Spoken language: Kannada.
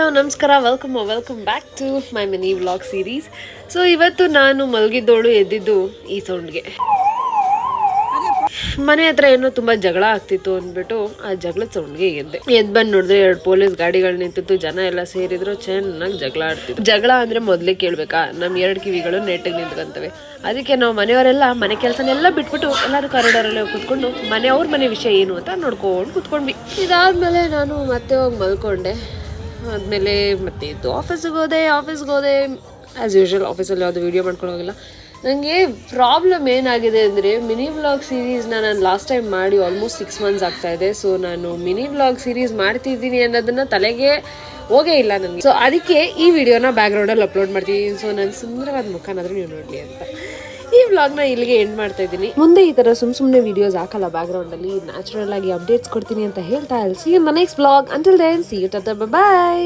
ಹಲೋ ನಮಸ್ಕಾರ welcome back to my mini vlog series. So ಇವತ್ತು ನಾನು ಮಲಗಿದ್ದೋಳು ಎದ್ದಿದ್ದು ಈ ಸೌಂಡ್ಗೆ. ಮನೆ ಹತ್ರ ಏನೋ ತುಂಬಾ ಜಗಳ ಆಗ್ತಿತ್ತು ಅಂದ್ಬಿಟ್ಟು ಆ ಜಗಳದ ಸೌಂಡ್ಗೆ ಎದ್ದು ಬಂದು ನೋಡಿದ್ರೆ 2 ಪೊಲೀಸ್ ಗಾಡಿಗಳು ನಿಂತಿತ್ತು. ಜನ ಎಲ್ಲ ಸೇರಿದ್ರು, ಚೆನ್ನಾಗಿ ಜಗಳ ಆಡ್ತಿದ್ರು. ಜಗಳ ಅಂದ್ರೆ ಮೊದ್ಲೇ ಕೇಳ್ಬೇಕಾ, ನಮ್ 2 ಕಿವಿಗಳು ನೆಟ್ಟಿಗೆ ನಿಂತ್ಕೊಂತವೆ. ಅದಕ್ಕೆ ನಾವು ಮನೆಯವರೆಲ್ಲ ಮನೆ ಕೆಲಸನೆಲ್ಲ ಬಿಟ್ಬಿಟ್ಟು ಎಲ್ಲರೂ ಕಾರಿಡಾರಲ್ಲೇ ಕುತ್ಕೊಂಡು ಅವ್ರ ಮನೆ ವಿಷಯ ಏನು ಅಂತ ನೋಡ್ಕೊಂಡು ಕುತ್ಕೊಂಡ್ವಿ. ಇದಾದ್ಮೇಲೆ ನಾನು ಮತ್ತೆ ಹೋಗಿ ಮಲ್ಕೊಂಡೆ. ಆದಮೇಲೆ ಮತ್ತೆ ಇದ್ದು ಆಫೀಸ್ಗೆ ಹೋದೆ ಆ್ಯಸ್ ಯೂಶ್ವಲ್. ಆಫೀಸಲ್ಲಿ ಯಾವುದು ವೀಡಿಯೋ ಮಾಡ್ಕೊಂಡು ಹೋಗಿಲ್ಲ. ನನಗೆ ಪ್ರಾಬ್ಲಮ್ ಏನಾಗಿದೆ ಅಂದರೆ, ಮಿನಿ ವ್ಲಾಗ್ ಸೀರೀಸ್ನ ನಾನು ಲಾಸ್ಟ್ ಟೈಮ್ ಮಾಡಿ ಆಲ್ಮೋಸ್ಟ್ 6 months ಆಗ್ತಾಯಿದೆ. ಸೊ ನಾನು ಮಿನಿ ವ್ಲಾಗ್ ಸೀರೀಸ್ ಮಾಡ್ತಿದ್ದೀನಿ ಅನ್ನೋದನ್ನು ತಲೆಗೆ ಹೋಗೇ ಇಲ್ಲ ನನಗೆ. ಸೊ ಅದಕ್ಕೆ ಈ ವಿಡಿಯೋನ ಬ್ಯಾಕ್ಗ್ರೌಂಡಲ್ಲಿ ಅಪ್ಲೋಡ್ ಮಾಡ್ತಿದ್ದೀನಿ. ಸೊ ನನ್ನ ಸುಂದರವಾದ ಮುಖನಾದರೂ ನೀವು ನೋಡಲಿ ಅಂತ ಈ ವ್ಲಾಗ್ನ ಇಲ್ಲಿಗೆ ಎಂಡ್ ಮಾಡ್ತಾ ಇದ್ದೀನಿ. ಮುಂದೆ ಈ ಥರ ಸುಮ್ಮನೆ ವಿಡಿಯೋಸ್ ಹಾಕಲ್ಲ, ಬ್ಯಾಕ್ಗ್ರೌಂಡಲ್ಲಿ ನ್ಯಾಚುರಲ್ ಆಗಿ ಅಪ್ಡೇಟ್ಸ್ ಕೊಡ್ತೀನಿ ಅಂತ ಹೇಳ್ತಾ ಇಲ್ಸಿ. Next vlog until then see you, tata, by.